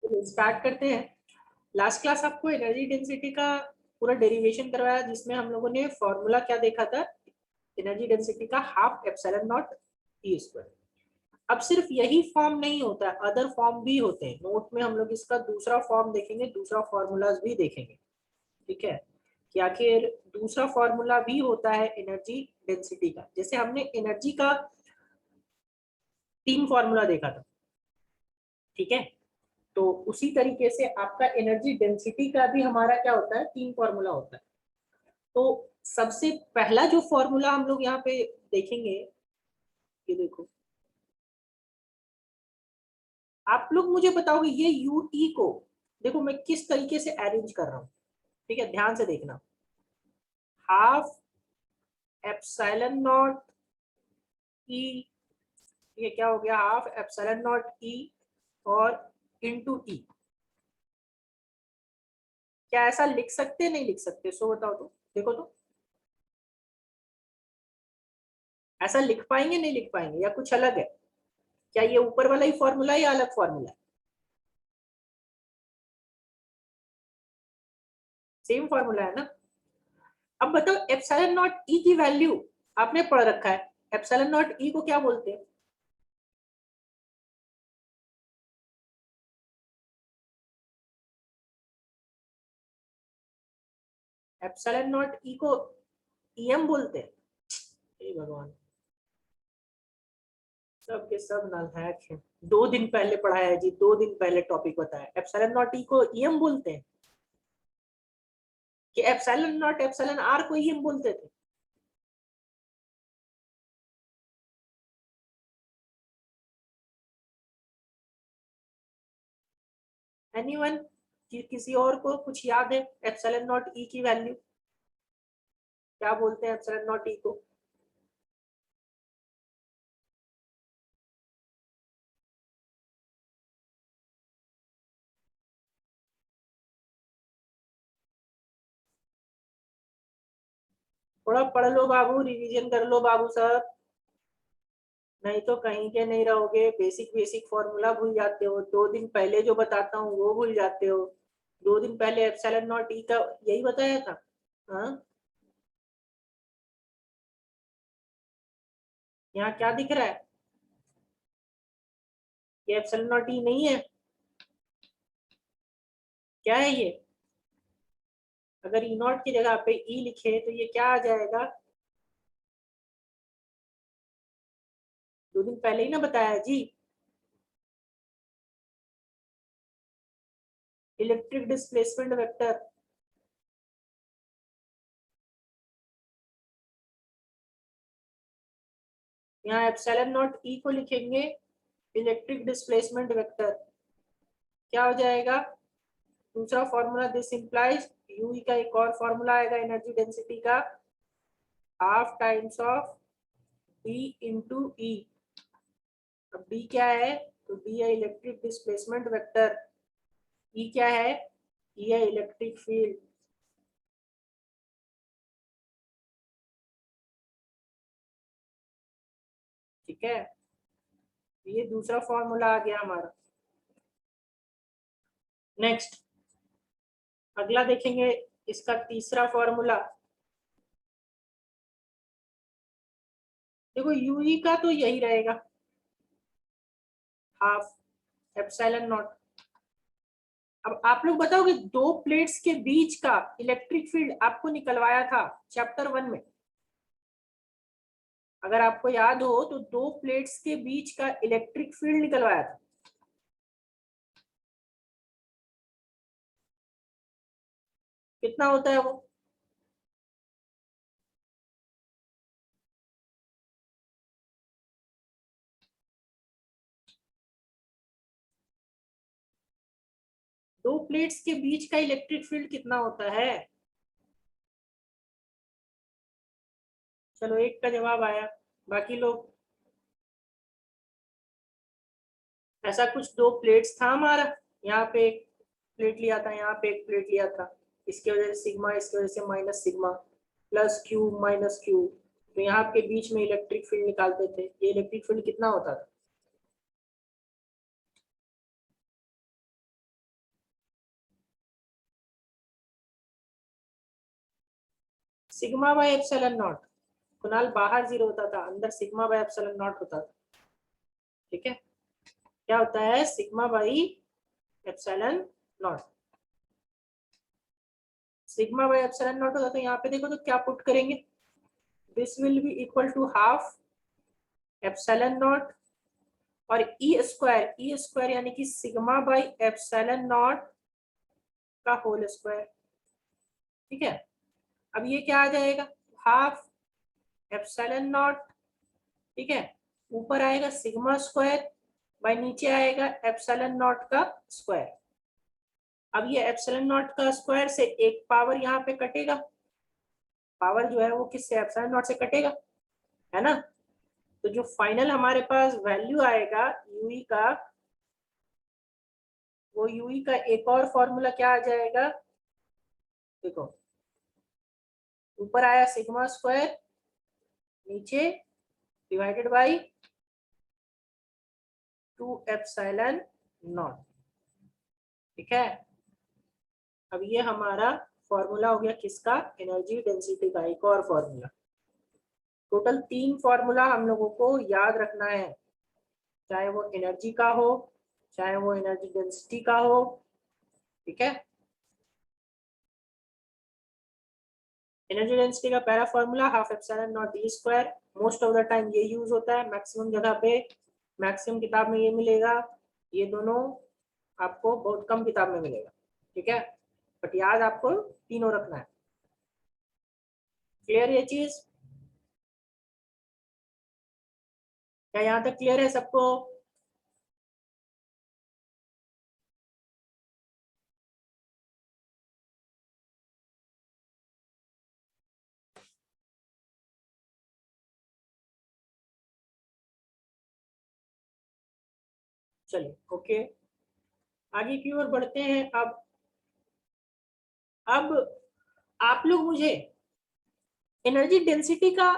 Start करते हैं। Last class आपको एनर्जी डेंसिटी का पूरा डेरिवेशन करवाया, जिसमें हम लोगों ने फॉर्मूला क्या देखा था, एनर्जी डेंसिटी का half epsilon naught E square. अब सिर्फ यही फॉर्म नहीं होता है, अदर फॉर्म भी होते हैं। नोट में हम लोग इसका दूसरा फॉर्म देखेंगे, दूसरा फॉर्मूलाज भी देखेंगे, ठीक है, कि आखिर दूसरा फॉर्मूला भी होता है एनर्जी डेंसिटी का। जैसे हमने एनर्जी का 3 फॉर्मूला देखा था, ठीक है, तो उसी तरीके से आपका एनर्जी डेंसिटी का भी हमारा क्या होता है, 3 फॉर्मूला होता है। तो सबसे पहला जो फॉर्मूला हम लोग यहाँ पे देखेंगे, ये देखो, आप लोग मुझे बताओगे ये यू टी को देखो मैं किस तरीके से अरेंज कर रहा हूँ, ठीक है, ध्यान से देखना। हाफ एप्सिलॉन नॉट ई, ये क्या हो गया, हाफ एप्सिलॉन नॉट ई और इनटू टी। क्या ऐसा लिख सकते, नहीं लिख सकते, सो बताओ तो, देखो तो ऐसा लिख पाएंगे, नहीं लिख पाएंगे, या कुछ अलग है? क्या ये ऊपर वाला ही फॉर्मूला या अलग फॉर्मूला है? सेम फॉर्मूला है ना। अब बताओ एप्सिलॉन नॉट ई की वैल्यू आपने पढ़ रखा है, एप्सिलॉन नॉट ई को क्या बोलते हैं? एप्सिलॉन नॉट ई को ईएम बोलते हैं। हे भगवान, सब के सब नालायक हैं। 2 दिन पहले पढ़ाया है जी, 2 दिन पहले टॉपिक बताया, एप्सिलॉन नॉट ई को ईएम बोलते हैं कि एप्सिलॉन नॉट एप्सिलॉन आर को ईएम बोलते थे? एनीवन, किसी और को कुछ याद है एप्सिलॉन नॉट ई की वैल्यू क्या बोलते हैं एप्सिलॉन नॉट ई को? थोड़ा पढ़ लो बाबू, रिवीजन कर लो बाबू साहब, नहीं तो कहीं के नहीं रहोगे। बेसिक बेसिक फॉर्मूला भूल जाते हो, 2 दिन पहले जो बताता हूँ वो भूल जाते हो। 2 दिन पहले एप्सिलॉन नॉट ई का यही बताया था। हाँ, यहाँ क्या दिख रहा है, ये एप्सिलॉन नॉट ई नहीं है, क्या है ये? अगर ई नॉट की जगह पे ई लिखे तो ये क्या आ जाएगा? 2 दिन पहले ही ना बताया जी, इलेक्ट्रिक डिस्प्लेसमेंट वेक्टर। यहाँ एप्सिलॉन नॉट ई को लिखेंगे इलेक्ट्रिक डिस्प्लेसमेंट वेक्टर, क्या हो जाएगा? दूसरा फॉर्मूला दिस इंप्लाइज यू का एक और फॉर्मूला आएगा एनर्जी डेंसिटी का, half times of B into E. अब बी क्या है, तो बी है इलेक्ट्रिक डिस्प्लेसमेंट वेक्टर, ई क्या है, ई है इलेक्ट्रिक फील्ड, ठीक है, ये दूसरा फॉर्मूला आ गया हमारा। नेक्स्ट अगला देखेंगे, इसका तीसरा फॉर्मूला। देखो यूई का तो यही रहेगा, हाफ एप्सिलॉन नॉट। अब आप लोग बताओगे, दो प्लेट्स के बीच का इलेक्ट्रिक फील्ड आपको निकलवाया था चैप्टर 1 में, अगर आपको याद हो तो दो प्लेट्स के बीच का इलेक्ट्रिक फील्ड निकलवाया था। कितना होता है वो? दो प्लेट्स के बीच का इलेक्ट्रिक फील्ड कितना होता है? चलो एक का जवाब आया, बाकी लोग, ऐसा कुछ दो प्लेट्स था हमारा, यहाँ पे एक प्लेट लिया था, यहाँ पे एक प्लेट लिया था, इसकी वजह से सिग्मा, इसकी वजह से minus sigma, plus Q minus Q, तो यहाँ के बीच में इलेक्ट्रिक फील्ड निकालते थे, ये इलेक्ट्रिक फील्ड कितना होता था? Sigma by epsilon not, Kunal बाहर 0 होता था, अंदर सिग्मा बाय एप्सिलॉन नॉट होता था, ठीक है। क्या होता है sigma by epsilon naught, sigma by epsilon naught होता, तो यहाँ पे देखो तो क्या पुट करेंगे, this will be equal to half epsilon naught और ई स्क्वायर यानी कि सिग्मा बाई एप्सिलॉन नॉट का होल स्क्वायर, ठीक है। अब ये क्या आ जाएगा, हाफ एप्सिलॉन नॉट, ठीक है, ऊपर आएगा सिग्मा स्क्वायर बाई नीचे आएगा एप्सिलॉन नॉट का स्क्वायर। अब ये एप्सिलॉन नॉट का स्क्वायर से एक पावर यहाँ पे कटेगा, पावर जो है वो किससे, एप्सिलॉन नॉट से कटेगा, है ना। तो जो फाइनल हमारे पास वैल्यू आएगा यूई का, वो यूई का एक और फॉर्मूला क्या आ जाएगा, देखो ऊपर आया सिग्मा स्क्वायर, नीचे डिवाइडेड बाई 2 एप्सिलॉन नॉट, ठीक है। अब ये हमारा फॉर्मूला हो गया किसका, एनर्जी डेंसिटी का, एक और फॉर्मूला। टोटल 3 फॉर्मूला हम लोगों को याद रखना है, चाहे वो एनर्जी का हो, चाहे वो एनर्जी डेंसिटी का हो, ठीक है। एनर्जी डेंसिटी का पहला formula half epsilon naught E square, most of the time ये यूज होता है, मैक्सिमम जगह पे, मैक्सिमम किताब में ये मिलेगा, ये दोनों आपको बहुत कम किताब में मिलेगा, ठीक है। बट याद आपको तीनों रखना है, क्लियर ये चीज, क्या यहाँ तक क्लियर है सबको। चलिए ओके, आगे की ओर बढ़ते हैं। अब आप लोग मुझे एनर्जी डेंसिटी का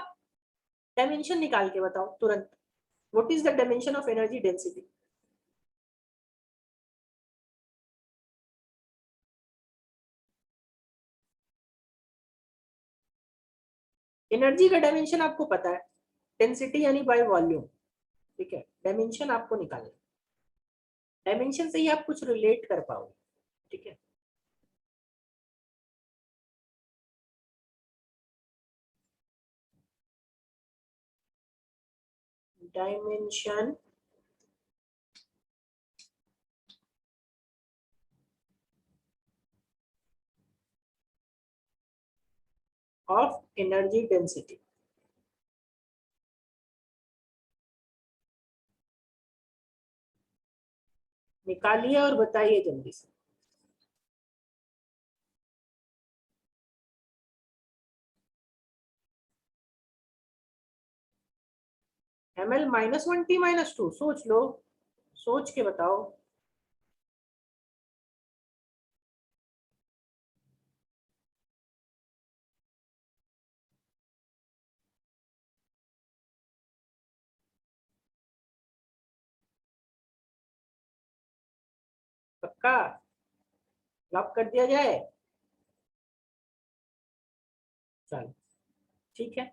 डायमेंशन निकाल के बताओ तुरंत, what is the dimension of energy density. Energy का डायमेंशन आपको पता है, डेंसिटी यानी बाय वॉल्यूम, ठीक है, डायमेंशन आपको निकालना, डायमेंशन से ही आप कुछ रिलेट कर पाओगे, ठीक है। डायमेंशन ऑफ एनर्जी डेंसिटी, निकालिए और बताइए जल्दी से। ml -1 t -2, सोच लो, सोच के बताओ। पक्का लॉक कर दिया जाए, चलो ठीक है।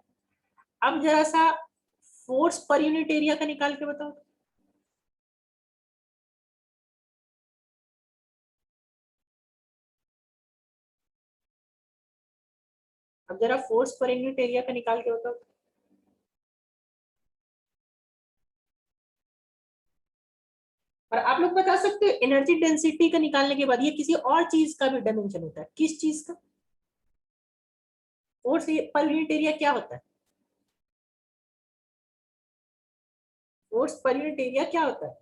अब जरा सा फोर्स पर यूनिट एरिया का निकाल के बताओ। अब जरा फोर्स पर यूनिट एरिया का निकाल के बताओ। और आप लोग बता सकते हो एनर्जी डेंसिटी का निकालने के बाद ये किसी और चीज का भी डायमेंशन होता है, किस चीज का, फोर्स पर यूनिट एरिया क्या होता है, फोर्स पर यूनिट एरिया क्या होता है।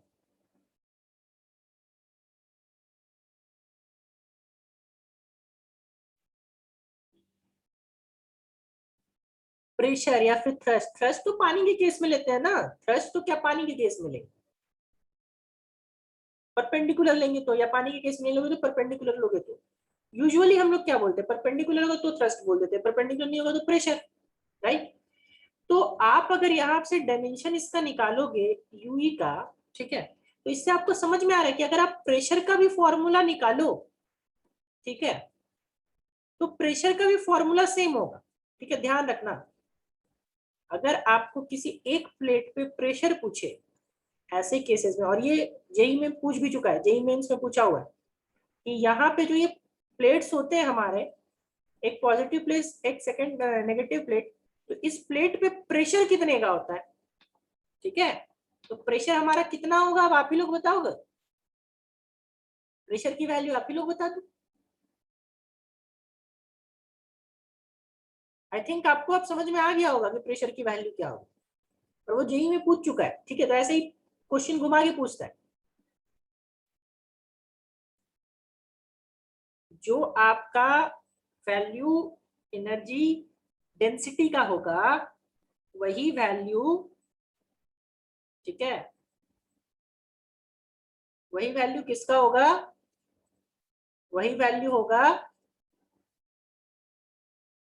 प्रेशर या फिर थ्रस्ट, थ्रस्ट तो पानी के केस में लेते हैं ना, थ्रस्ट तो क्या पानी के केस में लेंगे, परपेंडिकुलर लेंगे तो, या पानी के केस में लोगे तो परपेंडिकुलर लोगे तो। यूजुअली हम लोग क्या बोलते हैं, परपेंडिकुलर होगा तो थ्रस्ट बोल देते हैं, परपेंडिकुलर नहीं होगा तो प्रेशर, राइट। तो आप अगर यहाँ से डायमेंशन इसका निकालोगे यूई का, ठीक है, तो इससे आपको समझ में आ रहा है कि अगर आप प्रेशर का भी फॉर्मूला निकालो, ठीक है, तो प्रेशर का भी फॉर्मूला सेम होगा, ठीक है, ध्यान रखना, अगर आपको किसी एक प्लेट पे प्रेशर पूछे ऐसे केसेस में, और ये जेई में पूछ भी चुका है, जेई मेंस में पूछा हुआ है कि यहाँ पे जो ये प्लेट्स होते हैं हमारे, एक पॉजिटिव प्लेट एक सेकंड नेगेटिव प्लेट, तो इस प्लेट पे प्रेशर कितने का होता है, ठीक है, तो प्रेशर हमारा कितना होगा अब आप ही लोग बताओगे, प्रेशर की वैल्यू आप ही लोग बता दो। आई थिंक आपको अब समझ में आ गया होगा कि प्रेशर की वैल्यू क्या होगी, और वो जेई में पूछ चुका है, ठीक है, तो ऐसे ही क्वेश्चन घुमा के पूछता है। जो आपका वैल्यू एनर्जी डेंसिटी का होगा वही वैल्यू, ठीक है, वही वैल्यू किसका होगा, वही वैल्यू होगा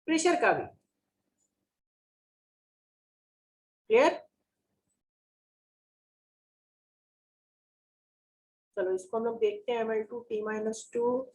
प्रेशर का भी। क्लियर? चलो इसको हम लोग देखते हैं, ml2 T-2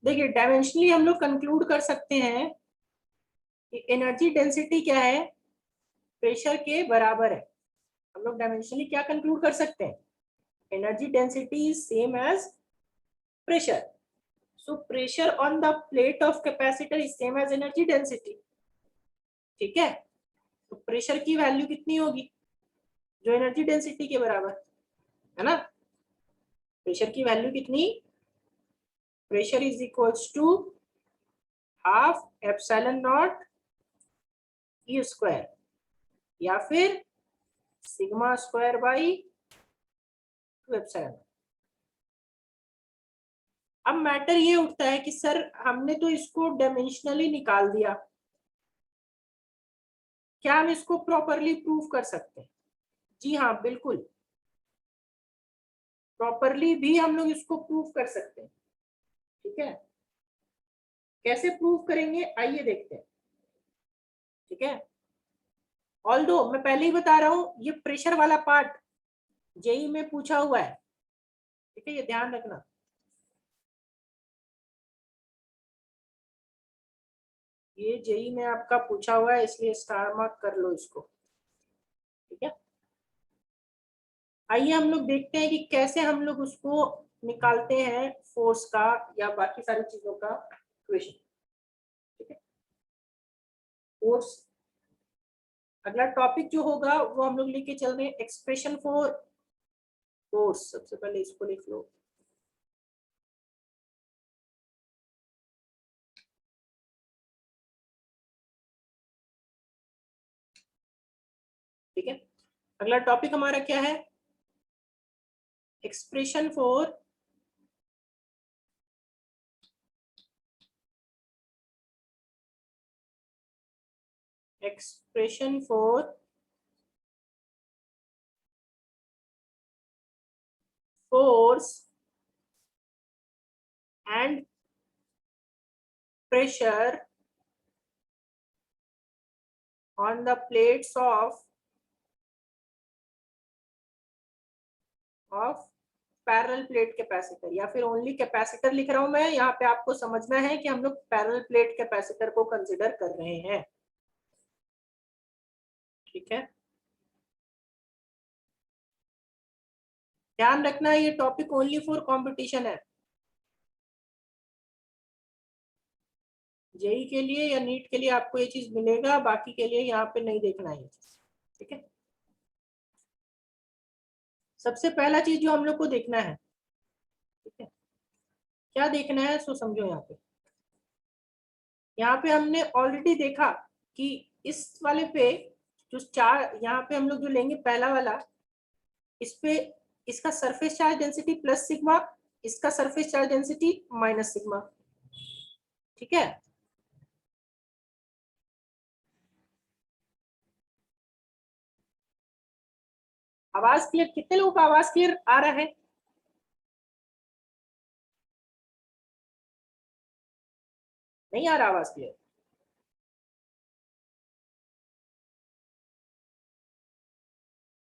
देखिए डायमेंशनली हम लोग कंक्लूड कर सकते हैं कि एनर्जी डेंसिटी क्या है, प्रेशर के बराबर है। हम लोग डायमेंशनली क्या कंक्लूड कर सकते हैं, energy density is same as pressure, so pressure on the plate of capacitor is same as energy density, ठीक है, तो प्रेशर की वैल्यू कितनी होगी, जो एनर्जी डेंसिटी के बराबर है ना, प्रेशर की वैल्यू कितनी, pressure is equals to half epsilon naught E square या फिर सिग्मा स्क्वायर बाई 2 एप्सिलॉन। अब मैटर ये उठता है कि सर हमने तो इसको डायमेंशनली निकाल दिया, क्या हम इसको प्रॉपरली प्रूव कर सकते हैं? जी हाँ बिल्कुल, प्रॉपरली भी हम लोग इसको प्रूव कर सकते हैं, ठीक है, कैसे प्रूव करेंगे आइए देखते हैं, ठीक है। ऑल्दो मैं पहले ही बता रहा हूं ये प्रेशर वाला पार्ट जेई में पूछा हुआ है, ठीक है, ये ध्यान रखना। ये जेई में आपका पूछा हुआ है इसलिए स्टार मार्क कर लो इसको, ठीक है। आइए हम लोग देखते हैं कि कैसे हम लोग उसको निकालते हैं, फोर्स का या बाकी सारी चीजों का इक्वेशन, ठीक है। फोर्स अगला टॉपिक जो होगा वो हम लोग लेके चल रहे हैं एक्सप्रेशन फॉर फोर्स। सबसे पहले इसको लिख लो, ठीक है। अगला टॉपिक हमारा क्या है, expression for expression for force and pressure on the plates of parallel plate capacitor, या फिर ओनली कैपेसिटर लिख रहा हूं मैं, यहाँ पे आपको समझना है कि हम लोग पैरेलल प्लेट कैपेसिटर को कंसिडर कर रहे हैं। ठीक है, ध्यान रखना ये टॉपिक ओनली फॉर कंपटीशन है, जेई के लिए या नीट के लिए आपको ये चीज मिलेगा, बाकी के लिए यहाँ पे नहीं देखना है ये चीज। ठीक है, सबसे पहला चीज जो हम लोग को देखना है, ठीक है, क्या देखना है सो समझो। यहाँ पे हमने ऑलरेडी देखा कि इस वाले पे जो चार यहाँ पे हम लोग जो लेंगे पहला वाला, इस पे इसका surface charge density plus sigma, इसका surface charge density minus sigma. ठीक है, आवाज क्लियर? कितने लोगों का आवाज क्लियर आ रहा है? नहीं आ रहा आवाज क्लियर?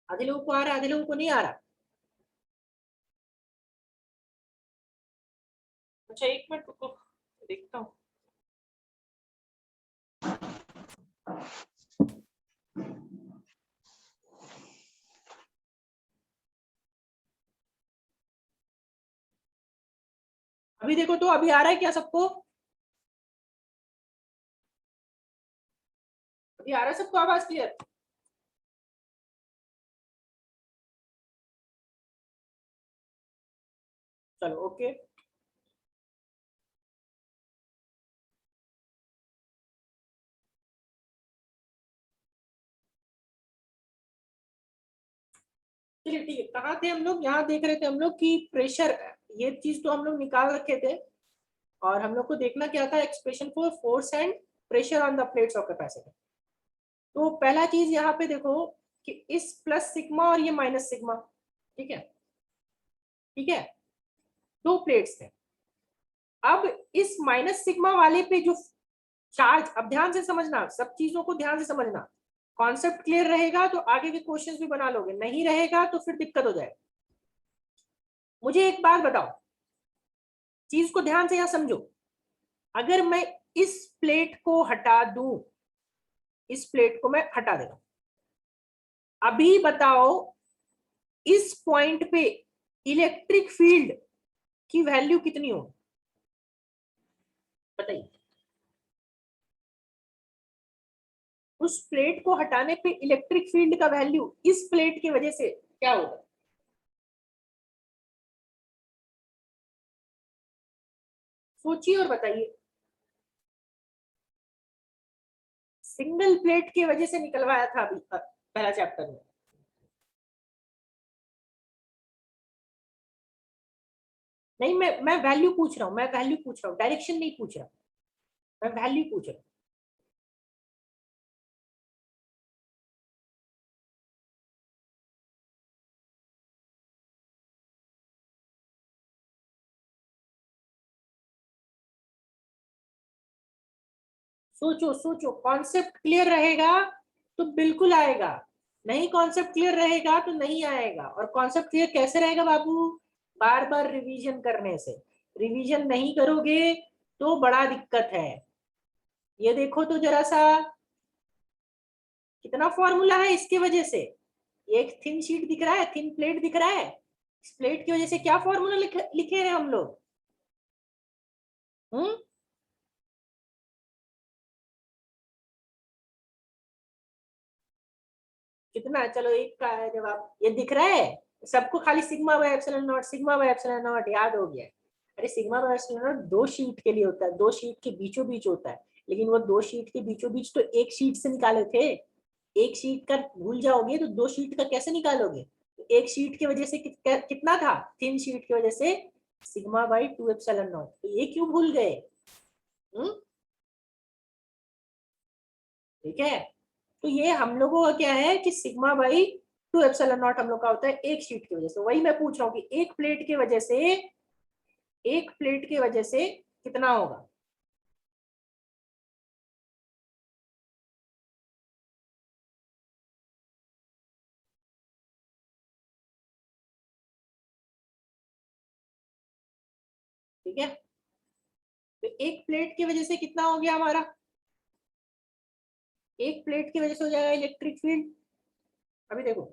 आधे लोगों को आ रहा है, आधे लोगों को नहीं आ रहा। अच्छा एक मिनट रुको, देखता हूँ। अभी देखो तो अभी आ रहा है क्या सबको? अभी आ रहा है सबको आवाज क्लियर? चलो ओके। चलिए ठीक है, कहाँ थे हम लोग? यहाँ देख रहे थे हम लोग कि प्रेशर, ये चीज तो हम लोग निकाल रखे थे, और हम लोग को देखना क्या था, expression for force and pressure on the plates of capacitor. तो पहला चीज यहाँ पे देखो कि इस प्लस सिग्मा और ये माइनस सिग्मा, ठीक है, ठीक है, दो प्लेट्स थे। अब इस माइनस सिग्मा वाले पे जो चार्ज, अब ध्यान से समझना, सब चीजों को ध्यान से समझना, कॉन्सेप्ट क्लियर रहेगा तो आगे के क्वेश्चंस भी बना लोगे, नहीं रहेगा तो फिर दिक्कत हो जाएगा। मुझे एक बात बताओ, चीज को ध्यान से यहां समझो, अगर मैं इस प्लेट को हटा दूं, इस प्लेट को मैं हटा देता हूं, अभी बताओ इस पॉइंट पे इलेक्ट्रिक फील्ड की वैल्यू कितनी हो? बताइए, उस प्लेट को हटाने पे इलेक्ट्रिक फील्ड का वैल्यू इस प्लेट की वजह से क्या होगा? सोचिए और बताइए। सिंगल प्लेट की वजह से निकलवाया था अभी पहला चैप्टर में। नहीं, मैं वैल्यू पूछ रहा हूँ, मैं वैल्यू पूछ रहा हूँ, डायरेक्शन नहीं पूछ रहा, मैं वैल्यू पूछ रहा हूँ। सोचो सोचो, कॉन्सेप्ट क्लियर रहेगा तो बिल्कुल आएगा, नहीं कॉन्सेप्ट क्लियर रहेगा तो नहीं आएगा। और कॉन्सेप्ट क्लियर कैसे रहेगा बाबू? बार बार रिवीजन करने से। रिवीजन नहीं करोगे तो बड़ा दिक्कत है। ये देखो तो जरा सा, कितना फॉर्मूला है इसकी वजह से। एक थिन शीट दिख रहा है, थिन प्लेट दिख रहा है, इस प्लेट की वजह से क्या फॉर्मूला लिखे हैं हम लोग? हम्म, कितना है? चलो एक का है जवाब, ये दिख रहा है सबको, खाली sigma by epsilon naught, sigma by epsilon not याद हो गया। अरे सिग्मा बाय एप्सिलॉन नॉट दो शीट के लिए होता है, दो शीट के बीचों बीच होता है, लेकिन वो दो शीट के बीचों बीच तो एक शीट से निकाले थे। एक शीट का भूल जाओगे तो दो शीट का कैसे निकालोगे? तो एक शीट की वजह से कितना था, तीन शीट की वजह से sigma by two epsilon not, तो ये क्यों भूल गए? ठीक है, तो ये हम लोगों का क्या है कि sigma by two epsilon not हम लोग का होता है एक शीट की वजह से। वही मैं पूछ रहा हूँ कि एक प्लेट की वजह से, एक प्लेट की वजह से कितना होगा? ठीक है, तो एक प्लेट की वजह से कितना हो गया हमारा, एक प्लेट की वजह से हो जाएगा इलेक्ट्रिक फील्ड। अभी देखो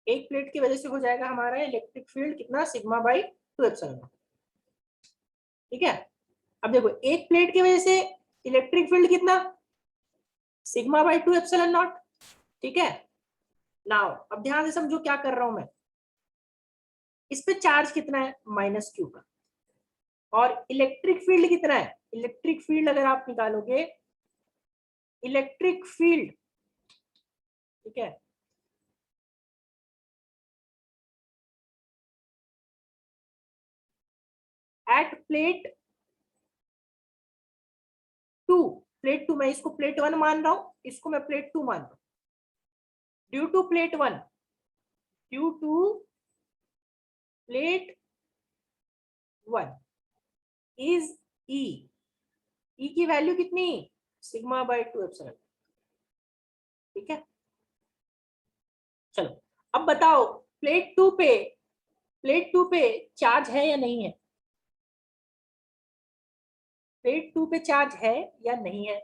एक प्लेट की वजह से हो जाएगा हमारा इलेक्ट्रिक फील्ड कितना, सिग्मा बाई 2 एप्सिलॉन नॉट। ठीक है, अब देखो एक प्लेट की वजह से इलेक्ट्रिक फील्ड कितना, सिग्मा बाई 2 एप्सिलॉन नॉट। ठीक है, नाउ अब ध्यान से समझो क्या कर रहा हूं मैं, इस पे चार्ज कितना है, माइनस क्यू का, और इलेक्ट्रिक फील्ड कितना है, इलेक्ट्रिक फील्ड अगर आप निकालोगे, इलेक्ट्रिक फील्ड, ठीक है, एट प्लेट 2, प्लेट 2, मैं इसको प्लेट 1 मान रहा हूं, इसको मैं प्लेट 2 मान रहा हूं, due to plate 1, due to plate 1 is E, E की वैल्यू कितनी, सिग्मा बाई 2 एप्सिलॉन। ठीक है, चलो अब बताओ प्लेट 2 पे, प्लेट 2 पे चार्ज है या नहीं है, प्लेट 2 पे चार्ज है या नहीं है,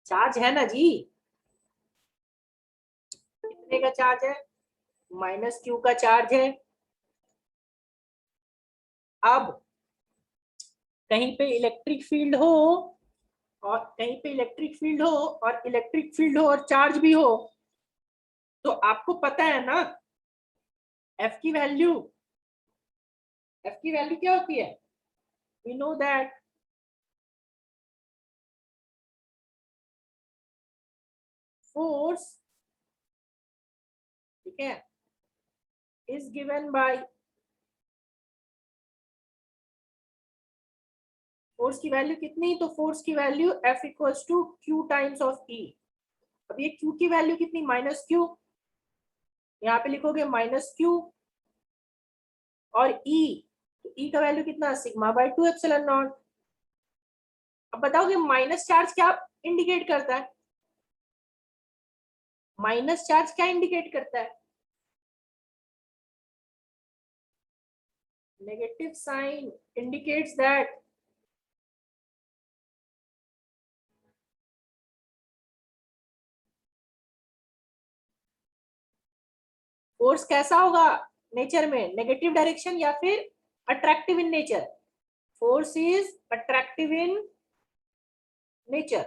चार्ज है ना जी, कितने का चार्ज है, माइनस क्यू का चार्ज है। अब कहीं पे इलेक्ट्रिक फील्ड हो, और कहीं पे इलेक्ट्रिक फील्ड हो, और इलेक्ट्रिक फील्ड हो और चार्ज भी हो, तो आपको पता है ना एफ की वैल्यू, एफ की वैल्यू क्या होती है, वी नो दैट फोर्स, ठीक है, इज गिवन बाय, फोर्स की वैल्यू कितनी, तो फोर्स की value F equals to Q times of E. अब ये क्यू की वैल्यू कितनी, माइनस क्यू, यहाँ पे लिखोगे माइनस क्यू, और ई, तो ई का वैल्यू कितना, सिग्मा बाय 2 एप्सिलॉन नॉट। अब बताओगे माइनस चार्ज क्या इंडिकेट करता है, माइनस चार्ज क्या इंडिकेट करता है, negative sign indicates that force कैसा होगा नेचर में, नेगेटिव डायरेक्शन या फिर attractive in nature, force is attractive in nature.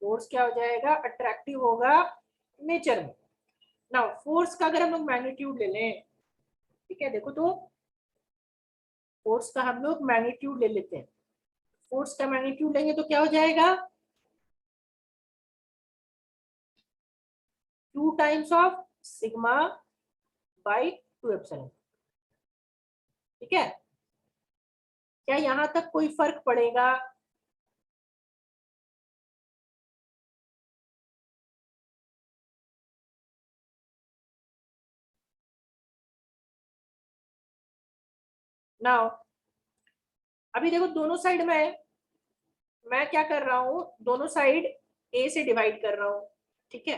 Force क्या हो जाएगा, अट्रैक्टिव होगा नेचर में। ना फोर्स का अगर हम लोग मैग्नीट्यूड ले लें, ठीक है, देखो तो फोर्स का हम लोग मैग्नीट्यूड ले लेते हैं, फोर्स का मैग्नीट्यूड लेंगे तो क्या हो जाएगा, 2 times of sigma by 2 epsilon. ठीक है, क्या यहां तक कोई फर्क पड़ेगा, ना अभी देखो दोनों साइड में मैं क्या कर रहा हूं, दोनों साइड ए से डिवाइड कर रहा हूं। ठीक है,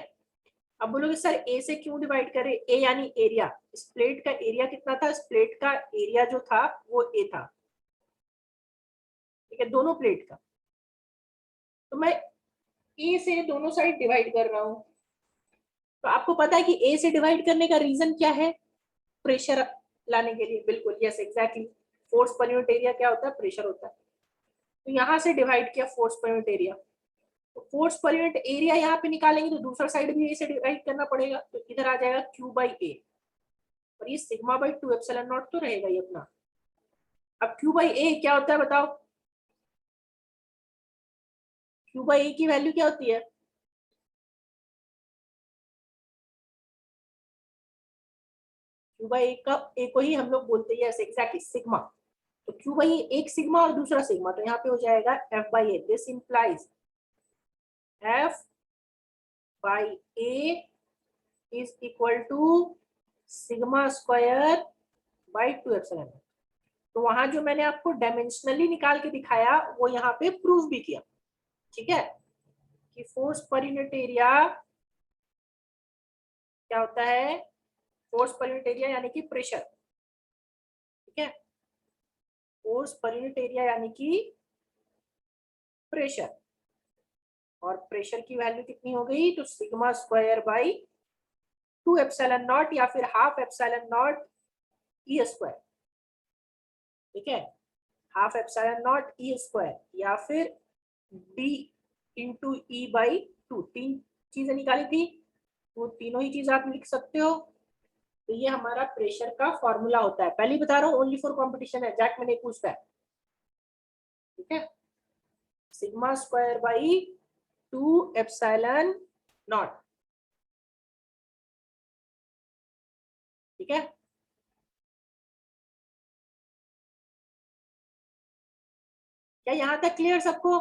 अब बोलोगे सर ए से क्यों डिवाइड करे, ए यानी एरिया, इस प्लेट का एरिया कितना था, इस प्लेट का एरिया जो था वो ए था। ठीक है, दोनों प्लेट का, तो मैं ए से दोनों साइड डिवाइड कर रहा हूं। तो आपको पता है कि ए से डिवाइड करने का रीजन क्या है, प्रेशर लाने के लिए, बिल्कुल yes exactly, force per unit area क्या होता है, प्रेशर होता है। तो यहाँ से डिवाइड किया फोर्स पर यूनिट एरिया, तो फोर्स पर यूनिट एरिया यहाँ पे निकालेंगे तो दूसरा साइड भी ए से डिवाइड करना पड़ेगा, तो इधर आ जाएगा क्यू बाई ए, और ये सिग्मा बाई 2 एप्सिलॉन नॉट तो रहेगा ही अपना। अब क्यू बाई ए क्या होता है बताओ, Q बाई ए की वैल्यू क्या होती है? Q बाई ए को ही हम लोग बोलते हैं एग्जैक्टली सिग्मा। तो Q बाई एक सिग्मा और दूसरा सिग्मा, तो यहाँ पे हो जाएगा F by A. This implies F by A is equal to sigma square by 2 epsilon. तो वहां जो मैंने आपको डायमेंशनली निकाल के दिखाया वो यहाँ पे प्रूव भी किया, ठीक है, कि फोर्स पर यूनिट एरिया क्या होता है, फोर्स पर यूनिट एरिया यानी कि प्रेशर, ठीक है, फोर्स पर यूनिट एरिया यानी कि प्रेशर, और प्रेशर की वैल्यू कितनी हो गई, तो sigma square by 2 epsilon not या फिर half epsilon naught E square, ठीक है, half epsilon naught E square या फिर डी इंटू ई बाई 2। तीन चीजें निकाली थी, वो तीनों ही चीज आप लिख सकते हो। तो ये हमारा प्रेशर का फॉर्मूला होता है, पहले ही बता रहा हूँ, ओनली फॉर कंपटीशन है, जैक में नहीं पूछता है, ठीक है, sigma square by 2 epsilon not, ठीक है। क्या यहां तक क्लियर सबको?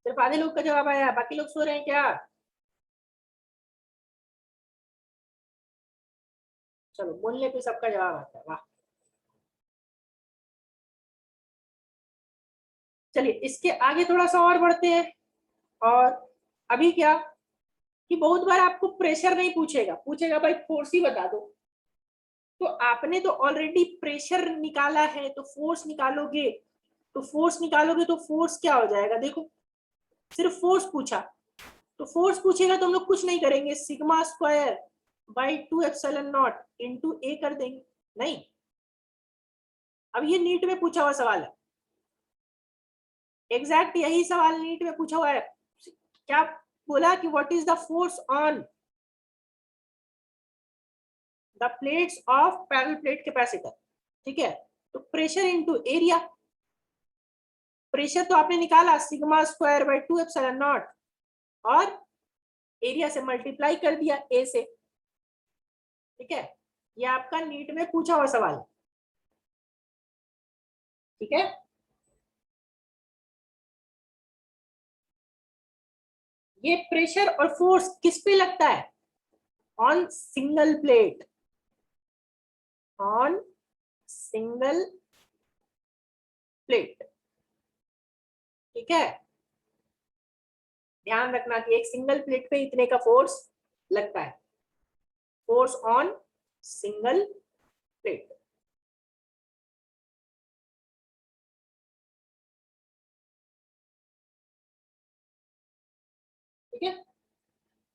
सिर्फ आधे लोग का जवाब आया, बाकी लोग सो रहे हैं क्या? चलो बोलने पे सबका जवाब आता है, वाह। चलिए इसके आगे थोड़ा सा और बढ़ते हैं। और अभी क्या कि बहुत बार आपको प्रेशर नहीं पूछेगा, पूछेगा भाई फोर्स ही बता दो। तो आपने तो ऑलरेडी प्रेशर निकाला है, तो फोर्स निकालोगे, तो फोर्स निकालोगे तो फोर्स क्या हो जाएगा, देखो सिर्फ फोर्स पूछा, तो फोर्स पूछेगा तो हम लोग कुछ नहीं करेंगे, sigma square by 2 epsilon nought into A कर देंगे। नहीं, अब ये नीट में पूछा हुआ सवाल है, एग्जैक्ट यही सवाल नीट में पूछा हुआ है। क्या बोला कि what is the force on the plates of parallel plate capacitor, ठीक है, तो प्रेशर इनटू एरिया। प्रेशर तो आपने निकाला sigma square by 2 epsilon naught, और एरिया से मल्टीप्लाई कर दिया ए से, ठीक है, ये आपका नीट में पूछा हुआ सवाल है, ठीक है। ये प्रेशर और फोर्स किस पे लगता है, on single plate, on single plate, ठीक है। ध्यान रखना कि एक सिंगल प्लेट पे इतने का फोर्स लगता है, फोर्स ऑन सिंगल प्लेट, ठीक है।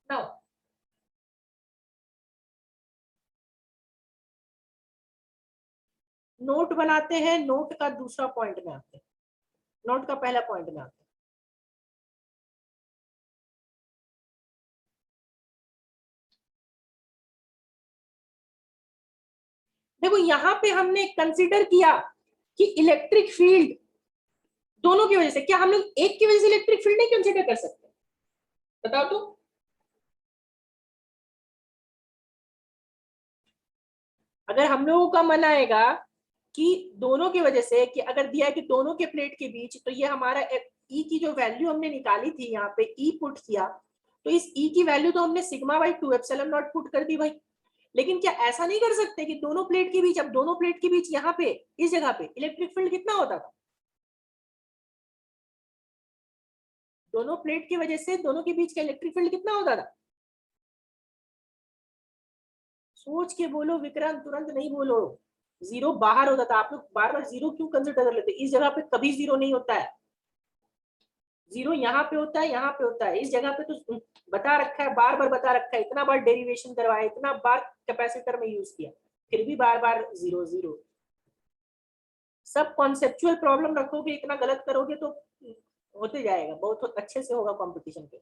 नाउ नोट बनाते हैं, नोट का दूसरा पॉइंट में आते हैं, नोट का पहला पॉइंट में आते हैं। देखो यहाँ पे हमने कंसीडर किया कि इलेक्ट्रिक फील्ड दोनों की वजह से, क्या हम लोग एक की वजह से इलेक्ट्रिक फील्ड नहीं कंसीडर कर सकते, बताओ तो। अगर हम लोगों का मन आएगा कि दोनों की वजह से, कि अगर दिया है कि दोनों के प्लेट के बीच, तो ये हमारा ई की जो वैल्यू हमने निकाली थी यहाँ पे ई पुट किया, तो इस ई की वैल्यू तो हमने sigma by 2 epsilon not put कर दी भाई। लेकिन क्या ऐसा नहीं कर सकते कि दोनों प्लेट के बीच, अब दोनों प्लेट के बीच यहाँ पे इस जगह पे इलेक्ट्रिक फील्ड कितना होता था, दोनों प्लेट की वजह से दोनों के बीच का इलेक्ट्रिक फील्ड कितना होता था, सोच के बोलो विक्रांत, तुरंत नहीं बोलो। जीरो बाहर होता था, आप लोग बार बार जीरो क्यों कंसिडर कर लेते, इस जगह पे कभी जीरो नहीं होता है, जीरो यहाँ पे होता है, यहाँ पे होता है, इस जगह पे तो बता रखा है, बार बार बता रखा है, इतना बार डेरिवेशन करवाया, इतना बार कैपेसिटर में यूज किया, फिर भी बार बार जीरो जीरो। सब कॉन्सेप्चुअल प्रॉब्लम रखोगे, इतना गलत करोगे तो होते जाएगा, बहुत अच्छे से होगा कंपटीशन पे।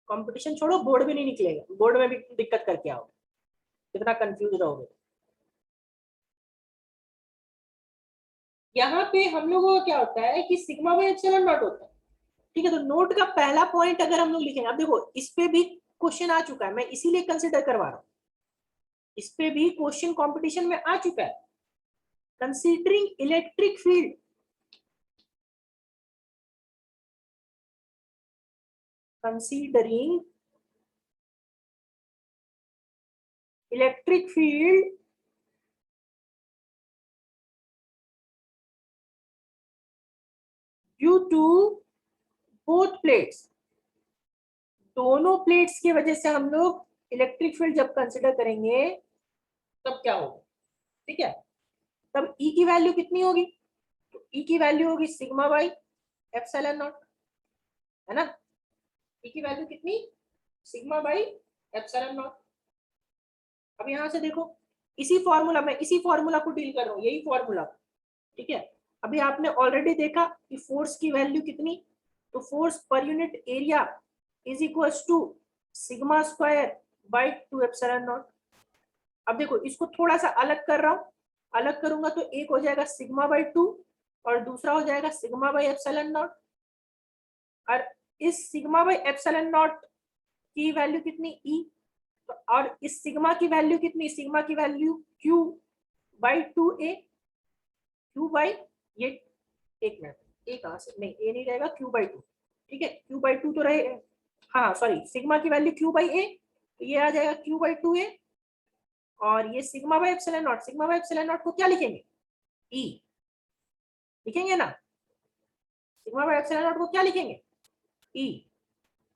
कंपटीशन छोड़ो, बोर्ड भी नहीं निकलेगा, बोर्ड में भी दिक्कत करके आओगे, कितना कंफ्यूज रहोगे। यहाँ पे हम लोगों का क्या होता है कि सिग्मा बाय एप्सिलॉन नॉट होता है, ठीक है। तो नोट का पहला पॉइंट अगर हम लोग लिखेंगे, अब देखो इस पे भी क्वेश्चन आ चुका है, मैं इसीलिए कंसिडर करवा रहा हूँ, इस पे भी क्वेश्चन कंपटीशन में आ चुका है। Considering electric field, considering electric field due to both plates, दोनों प्लेट्स की वजह से हम लोग इलेक्ट्रिक फील्ड जब कंसिडर करेंगे तब क्या होगा, ठीक है। तब E की वैल्यू कितनी होगी, तो E की वैल्यू होगी सिग्मा बाई एप्सिलॉन नॉट, है ना। E की वैल्यू कितनी, सिग्मा बाई एप्सिलॉन नॉट। अब यहां से देखो, इसी फॉर्मूला में, इसी फॉर्मूला को डील कर रहा हूँ, यही फॉर्मूला, ठीक है। अभी आपने ऑलरेडी देखा कि फोर्स की वैल्यू कितनी, तो force per unit area is equal to sigma square by 2 epsilon naught. अब देखो इसको थोड़ा सा अलग कर रहा हूं, अलग करूंगा तो एक हो जाएगा सिग्मा बाई 2 और दूसरा हो जाएगा सिग्मा बाई एप्सिलॉन नॉट। और इस सिग्मा बाई एप्सिलॉन नॉट की वैल्यू कितनी ई, तो और इस सिग्मा की वैल्यू कितनी, सिग्मा की value Q by 2a, Q by ये, एक मिनट, ए कहां से, नहीं ए नहीं रहेगा, क्यू बाई 2, ठीक है, क्यू बाई 2 तो रहे, हाँ सॉरी, सिग्मा की वैल्यू क्यू बाई ए, तो ये आ जाएगा क्यू बाई 2a। और ये sigma by epsilon naught, sigma by epsilon not को क्या लिखेंगे, ई लिखेंगे ना, सिग्मा बाई एप्सिलॉन नॉट को क्या लिखेंगे, ई।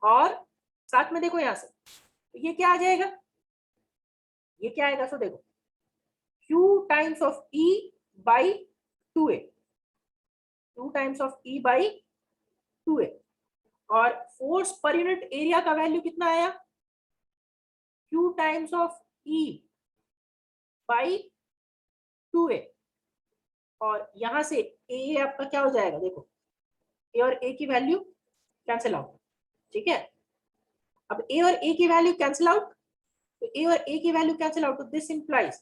और साथ में देखो यहां से, तो ये क्या आ जाएगा, ये क्या आएगा, सो देखो Q times of E by 2a, Q times of E by 2a। और फोर्स पर यूनिट एरिया का वैल्यू कितना आया, Q times of E by 2a। और यहां से A आपका क्या हो जाएगा, देखो A और A की वैल्यू कैंसिल आउट, ठीक है। अब A और A की वैल्यू कैंसिल आउट, तो A और A की वैल्यू कैंसिल आउट, तो this implies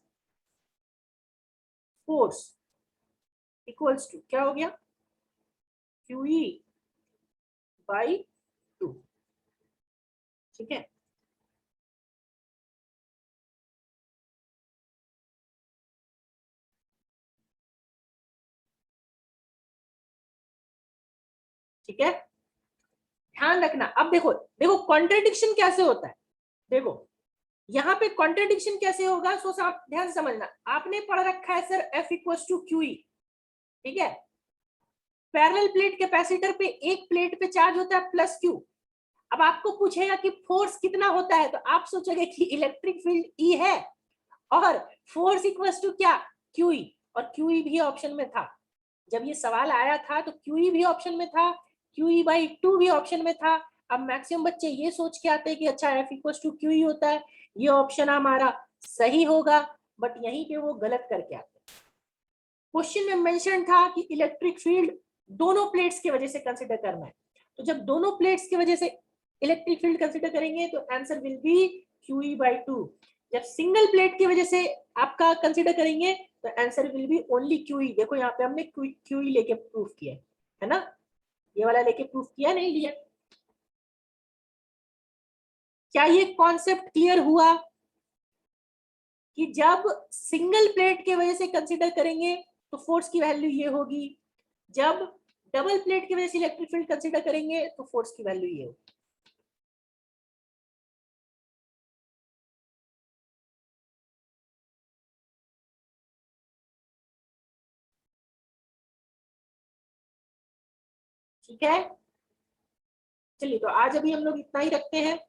force equals to क्या हो गया, QE बाई 2, ठीक है। ठीक है, ध्यान रखना। अब देखो, देखो कॉन्ट्रेडिक्शन कैसे होता है, देखो यहाँ पे कॉन्ट्रेडिक्शन कैसे होगा, सो आप ध्यान से समझना। आपने पढ़ रखा है sir F equals to QE, ठीक है। पैरेलल प्लेट कैपेसिटर पे एक प्लेट पे चार्ज होता है प्लस Q। अब आपको पूछेगा कि फोर्स कितना होता है, तो आप सोचोगे कि इलेक्ट्रिक फील्ड E है और फोर्स इक्वल्स टू क्या, QE, और QE भी ऑप्शन में था। जब ये सवाल आया था तो QE भी ऑप्शन में था, QE बाई 2 भी ऑप्शन में था। अब मैक्सिमम बच्चे ये सोच के आते हैं कि अच्छा F इक्वल्स टू QE होता है, ये ऑप्शन हमारा सही होगा, बट यहीं पे वो गलत करके आते हैं। क्वेश्चन में मेंशन था कि इलेक्ट्रिक फील्ड दोनों प्लेट्स की वजह से कंसीडर करना है, तो जब दोनों प्लेट्स की वजह से इलेक्ट्रिक फील्ड कंसीडर करेंगे तो answer will be QE by 2। जब सिंगल प्लेट की वजह से आपका कंसीडर करेंगे तो answer will be only QE। देखो यहाँ पे हमने QE लेके प्रूफ किया है ना, ये वाला लेके प्रूफ किया नहीं लिया। क्या ये कॉन्सेप्ट क्लियर हुआ कि जब सिंगल प्लेट की वजह से कंसीडर करेंगे तो फोर्स की वैल्यू ये होगी, जब डबल प्लेट की वजह से इलेक्ट्रिक फील्ड कंसीडर करेंगे तो फोर्स की वैल्यू ये होगी। ठीक है, चलिए तो आज अभी हम लोग इतना ही रखते हैं।